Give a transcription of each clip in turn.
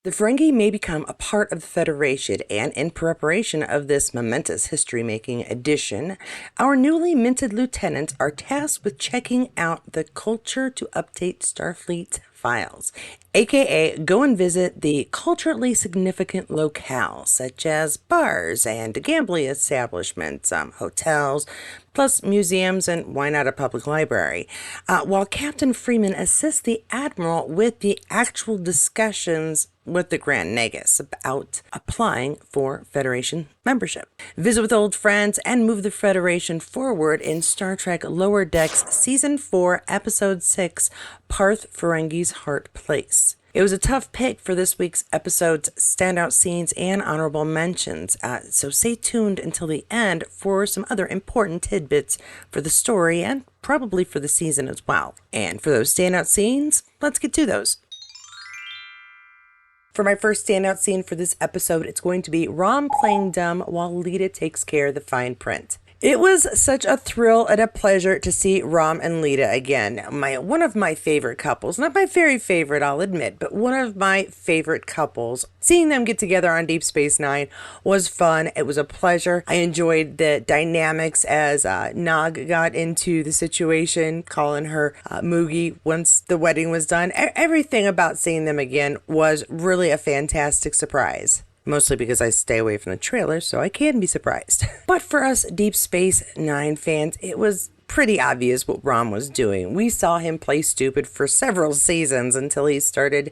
The Ferengi may become a part of the Federation, and in preparation of this momentous history-making edition, our newly minted lieutenants are tasked with checking out the culture to update Starfleet files, aka go and visit the culturally significant locales such as bars and gambling establishments, hotels, plus museums, and why not a public library, while Captain Freeman assists the admiral with the actual discussions with the Grand Negus about applying for Federation membership. Visit with old friends and move the Federation forward in Star Trek Lower Decks Season 4, Episode 6, Parth Ferengi's Heart Place. It was a tough pick for this week's episode's standout scenes and honorable mentions, so stay tuned until the end for some other important tidbits for the story and probably for the season as well. And for those standout scenes, let's get to those. For my first standout scene for this episode, it's going to be Rom playing dumb while Lita takes care of the fine print. It was such a thrill and a pleasure to see Rom and Lita again. One of my favorite couples, not my very favorite, I'll admit, but one of my favorite couples. Seeing them get together on Deep Space Nine was fun. It was a pleasure. I enjoyed the dynamics as Nog got into the situation, calling her Moogie once the wedding was done. Everything about seeing them again was really a fantastic surprise. Mostly because I stay away from the trailer, so I can be surprised. But for us Deep Space Nine fans, it was pretty obvious what Rom was doing. We saw him play stupid for several seasons until he started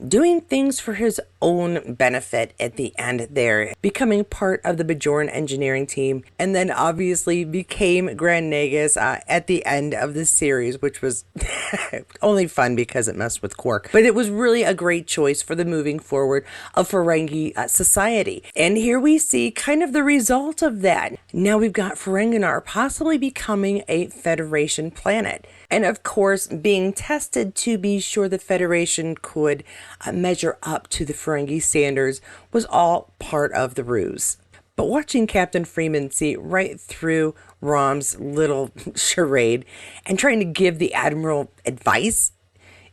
doing things for his own benefit at the end there, becoming part of the Bajoran engineering team, and then obviously became Grand Negus at the end of the series, which was only fun because it messed with Quark. But it was really a great choice for the moving forward of Ferengi society. And here we see kind of the result of that. Now we've got Ferenginar possibly becoming a Federation planet. And of course, being tested to be sure the Federation could measure up to the Ferengi standards was all part of the ruse. But watching Captain Freeman see right through Rom's little charade and trying to give the admiral advice,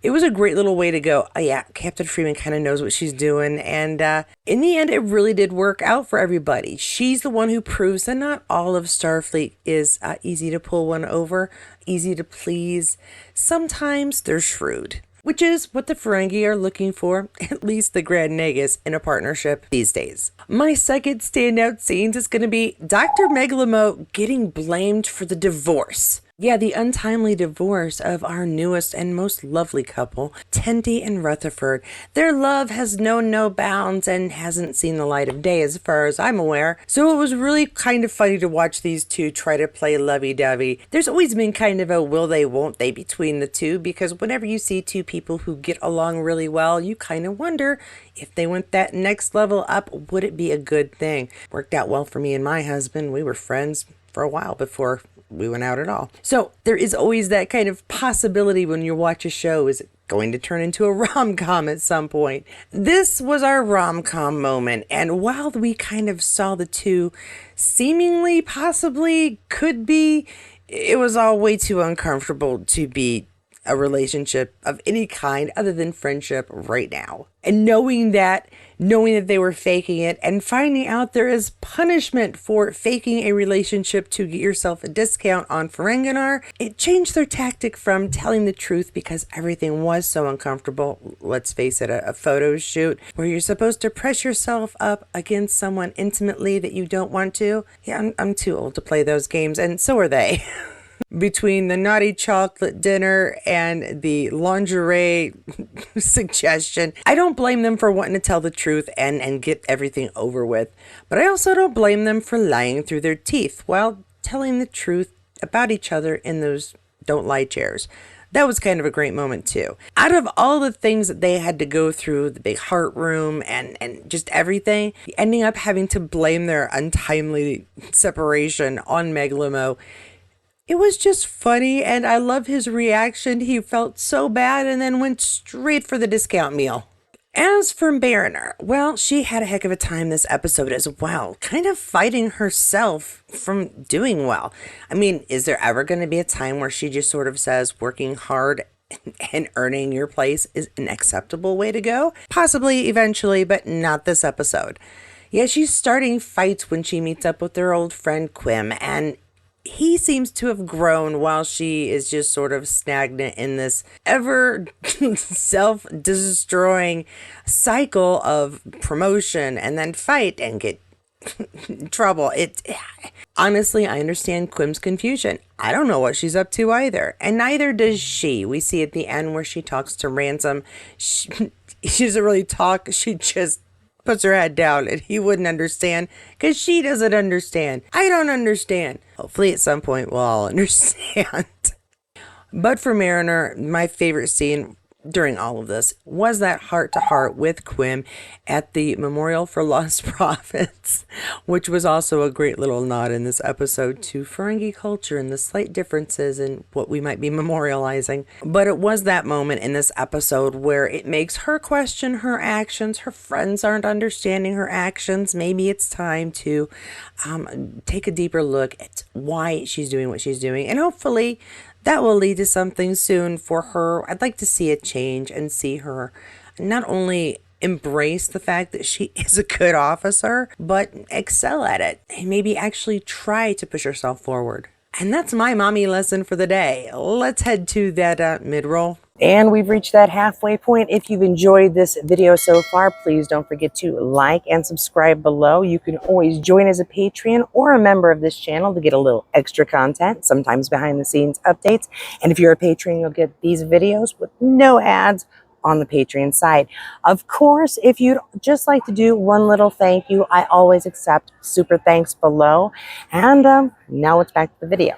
it was a great little way to go. Oh yeah, Captain Freeman kind of knows what she's doing. And in the end, it really did work out for everybody. She's the one who proves that not all of Starfleet is easy to pull one over, easy to please. Sometimes they're shrewd, which is what the Ferengi are looking for, at least the Grand Negus, in a partnership these days. My second standout scene is going to be Dr. Megalimo getting blamed for the divorce. Yeah, the untimely divorce of our newest and most lovely couple, Tendi and Rutherford. Their love has known no bounds and hasn't seen the light of day as far as I'm aware. So it was really kind of funny to watch these two try to play lovey-dovey. There's always been kind of a will they, won't they between the two, because whenever you see two people who get along really well, you kind of wonder if they went that next level up, would it be a good thing? Worked out well for me and my husband. We were friends for a while before we went out at all. So there is always that kind of possibility when you watch a show. Is it going to turn into a rom-com at some point? This was our rom-com moment. And while we kind of saw the two seemingly possibly could be, it was all way too uncomfortable to be a relationship of any kind other than friendship right now. And knowing that they were faking it and finding out there is punishment for faking a relationship to get yourself a discount on Ferenginar, it changed their tactic from telling the truth because everything was so uncomfortable. Let's face it, a photo shoot where you're supposed to press yourself up against someone intimately that you don't want to. Yeah, I'm too old to play those games, and so are they. Between the naughty chocolate dinner and the lingerie suggestion, I don't blame them for wanting to tell the truth and get everything over with. But I also don't blame them for lying through their teeth while telling the truth about each other in those don't lie chairs. That was kind of a great moment too. Out of all the things that they had to go through, the big heart room and just everything, ending up having to blame their untimely separation on Megalimo, it was just funny, and I love his reaction. He felt so bad and then went straight for the discount meal. As for Mariner, well, she had a heck of a time this episode as well, kind of fighting herself from doing well. I mean, is there ever going to be a time where she just sort of says working hard and earning your place is an acceptable way to go. Possibly eventually, but not this episode. Yeah, she's starting fights when she meets up with her old friend Quim, and he seems to have grown while she is just sort of stagnant in this ever self-destroying cycle of promotion and then fight and get trouble. Honestly, I understand Quim's confusion. I don't know what she's up to either, and neither does she. We see at the end where she talks to Ransom. She doesn't really talk. She just puts her head down, and he wouldn't understand because she doesn't understand. I don't understand. Hopefully at some point we'll all understand. But for Mariner, my favorite scene during all of this was that heart-to-heart with Quim at the Memorial for Lost Prophets, which was also a great little nod in this episode to Ferengi culture and the slight differences in what we might be memorializing. But it was that moment in this episode where it makes her question her actions. Her friends aren't understanding her actions. Maybe it's time to take a deeper look at why she's doing what she's doing, and hopefully that will lead to something soon for her. I'd like to see a change and see her not only embrace the fact that she is a good officer, but excel at it and maybe actually try to push herself forward. And that's my mommy lesson for the day. Let's head to that mid-roll. And we've reached that halfway point. If you've enjoyed this video so far, please don't forget to like and subscribe below. You can always join as a Patreon or a member of this channel to get a little extra content, sometimes behind the scenes updates. And if you're a patron, you'll get these videos with no ads on the Patreon side. Of course, if you'd just like to do one little thank you, I always accept super thanks below. And now it's back to the video.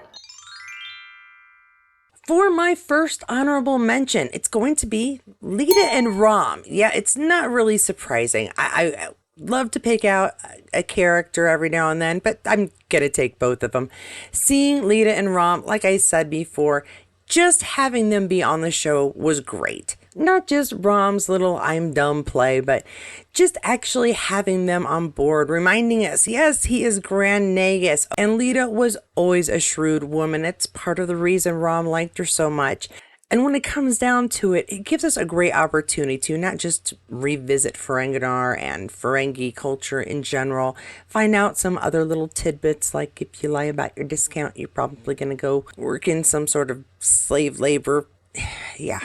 For my first honorable mention, it's going to be Lita and ROM. Yeah, it's not really surprising. I love to pick out a character every now and then, but I'm going to take both of them. Seeing Lita and ROM, like I said before, just having them be on the show was great. Not just ROM's little I'm dumb play, but just actually having them on board, reminding us, yes, he is Grand Negus. And Lita was always a shrewd woman. It's part of the reason ROM liked her so much. And when it comes down to it, it gives us a great opportunity to not just revisit Ferenginar and Ferengi culture in general, find out some other little tidbits, like if you lie about your discount, you're probably going to go work in some sort of slave labor. Yeah.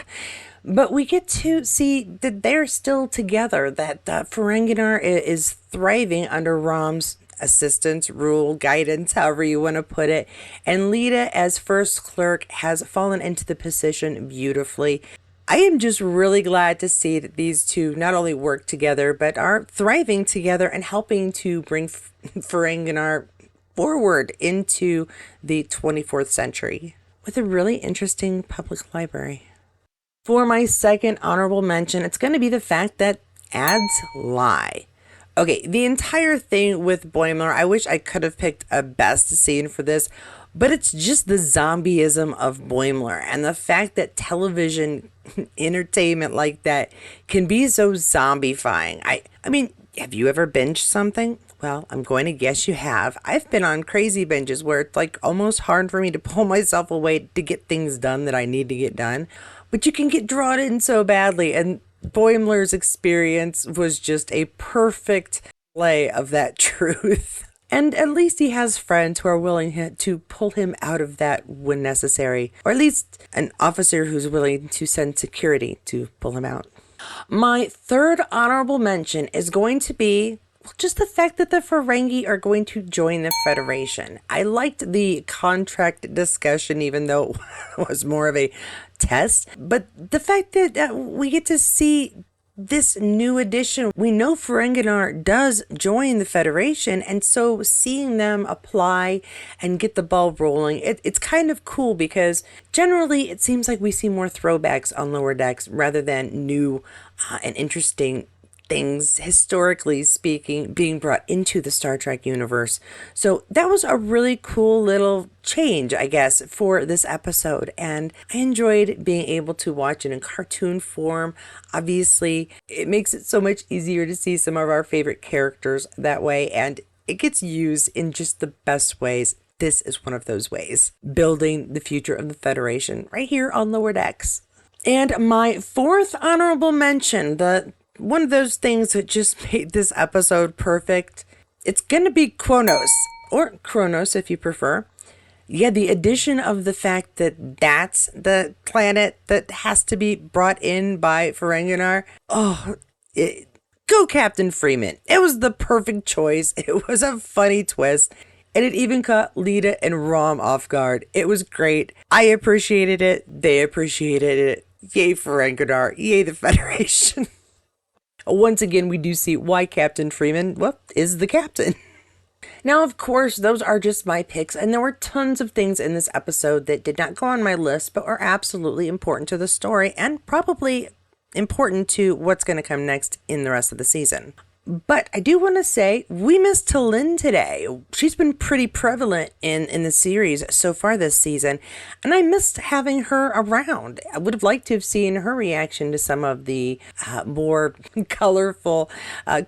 But we get to see that they're still together, that Ferenginar is thriving under ROM's assistance, rule, guidance, however you want to put it. And Lita, as first clerk, has fallen into the position beautifully. I am just really glad to see that these two not only work together, but are thriving together and helping to bring Ferenginar forward into the 24th century with a really interesting public library. For my second honorable mention, it's going to be the fact that ads lie. Okay, the entire thing with Boyler, I wish I could have picked a best scene for this, but it's just the zombieism of Boyler and the fact that television entertainment like that can be so zombifying. I mean, have you ever binged something? Well, I'm going to guess you have. I've been on crazy binges where it's like almost hard for me to pull myself away to get things done that I need to get done. But you can get drawn in so badly, and Boimler's experience was just a perfect play of that truth. And at least he has friends who are willing to pull him out of that when necessary, or at least an officer who's willing to send security to pull him out. My third honorable mention is going to be just the fact that the Ferengi are going to join the Federation. I liked the contract discussion, even though it was more of a test. But the fact that we get to see this new addition, we know Ferenginar does join the Federation, and so seeing them apply and get the ball rolling, it's kind of cool because generally it seems like we see more throwbacks on Lower Decks rather than new and interesting things, historically speaking, being brought into the Star Trek universe. So that was a really cool little change, I guess, for this episode. And I enjoyed being able to watch it in cartoon form. Obviously, it makes it so much easier to see some of our favorite characters that way. And it gets used in just the best ways. This is one of those ways. Building the future of the Federation right here on Lower Decks. And my fourth honorable mention, the one of those things that just made this episode perfect, it's going to be Kronos, or Kronos if you prefer. Yeah, the addition of the fact that that's the planet that has to be brought in by Ferengi. Go Captain Freeman. It was the perfect choice. It was a funny twist. And it even caught Lita and ROM off guard. It was great. I appreciated it. They appreciated it. Yay Ferengi. Yay the Federation. Once again, we do see why Captain Freeman, well, is the captain. Now, of course, those are just my picks, and there were tons of things in this episode that did not go on my list, but are absolutely important to the story and probably important to what's going to come next in the rest of the season. But I do want to say we missed Talin today. She's been pretty prevalent in the series so far this season, and I missed having her around. I would have liked to have seen her reaction to some of the more colorful,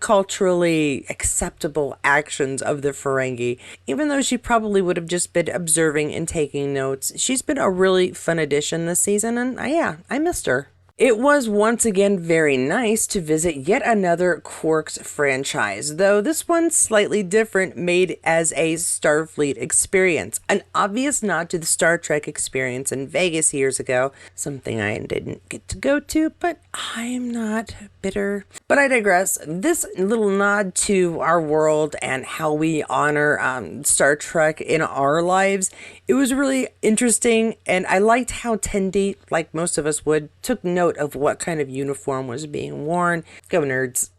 culturally acceptable actions of the Ferengi. Even though she probably would have just been observing and taking notes, she's been a really fun addition this season, and I missed her. It was once again very nice to visit yet another Quarks franchise, though this one's slightly different, made as a Starfleet experience. An obvious nod to the Star Trek experience in Vegas years ago, something I didn't get to go to, but I'm not bitter. But I digress. This little nod to our world and how we honor Star Trek in our lives, it was really interesting, and I liked how Tendi, like most of us would, took note of what kind of uniform was being worn. Go nerds.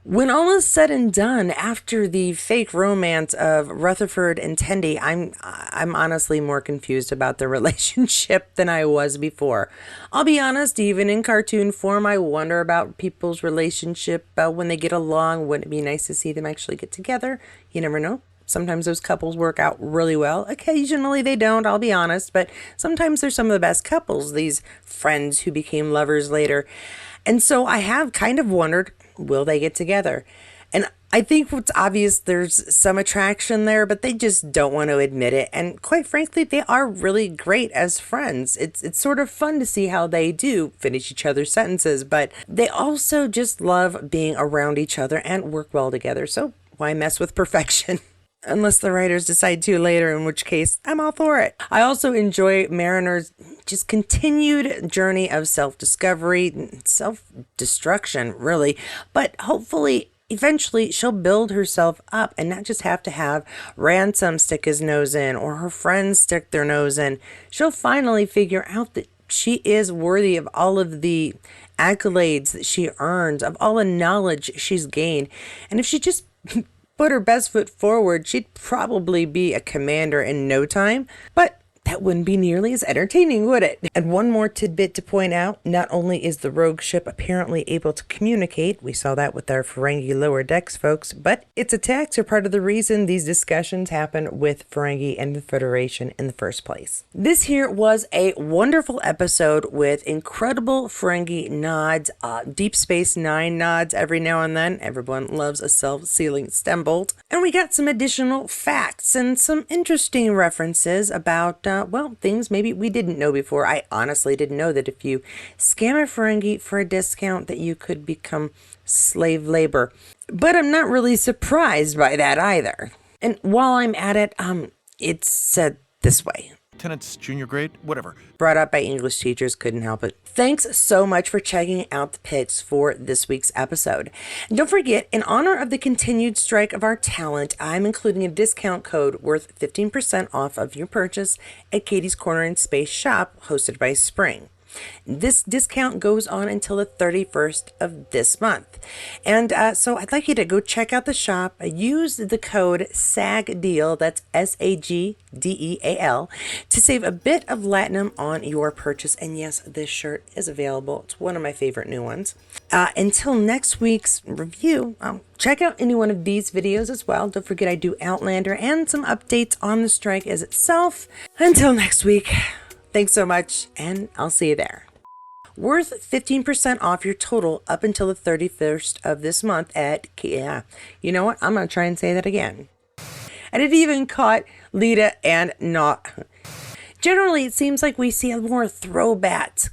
When all is said and done, after the fake romance of Rutherford and Tendi, I'm honestly more confused about their relationship than I was before. I'll be honest, even in cartoon form, I wonder about people's relationship when they get along. Wouldn't it be nice to see them actually get together? You never know. Sometimes those couples work out really well. Occasionally they don't, I'll be honest, but sometimes they're some of the best couples, these friends who became lovers later. And so I have kind of wondered, will they get together? And I think what's obvious, there's some attraction there, but they just don't want to admit it. And quite frankly, they are really great as friends. It's sort of fun to see how they do finish each other's sentences, but they also just love being around each other and work well together. So why mess with perfection? Unless the writers decide to later, in which case I'm all for it. I also enjoy Mariner's just continued journey of self-discovery, self-destruction, really, but hopefully eventually she'll build herself up and not just have to have Ransom stick his nose in or her friends stick their nose in. She'll finally figure out that she is worthy of all of the accolades that she earns, of all the knowledge she's gained. And if she just put her best foot forward, she'd probably be a commander in no time, but that wouldn't be nearly as entertaining, would it? And one more tidbit to point out, not only is the rogue ship apparently able to communicate, we saw that with our Ferengi lower decks folks, but its attacks are part of the reason these discussions happen with Ferengi and the Federation in the first place. This here was a wonderful episode with incredible Ferengi nods, Deep Space Nine nods every now and then. Everyone loves a self-sealing stem bolt. And we got some additional facts and some interesting references about things maybe we didn't know before. I honestly didn't know that if you scam a Ferengi for a discount that you could become slave labor. But I'm not really surprised by that either. And while I'm at it, it's said this way. Lieutenant's junior grade, whatever. Brought up by English teachers, couldn't help it. Thanks so much for checking out the picks for this week's episode. And don't forget, in honor of the continued strike of our talent, I'm including a discount code worth 15% off of your purchase at Katie's Corner in Space shop, hosted by Spring. This discount goes on until the 31st of this month. And so I'd like you to go check out the shop. Use the code SAGDEAL, that's SAGDEAL, to save a bit of Latinum on your purchase. And yes, this shirt is available. It's one of my favorite new ones. Until next week's review, check out any one of these videos as well. Don't forget I do Outlander and some updates on the strike as itself. Until next week. Thanks so much, and I'll see you there. Worth 15% off your total up until the 31st of this month at, you know what? I'm going to try and say that again. And it even caught Lita and not. Generally, it seems like we see more throwbacks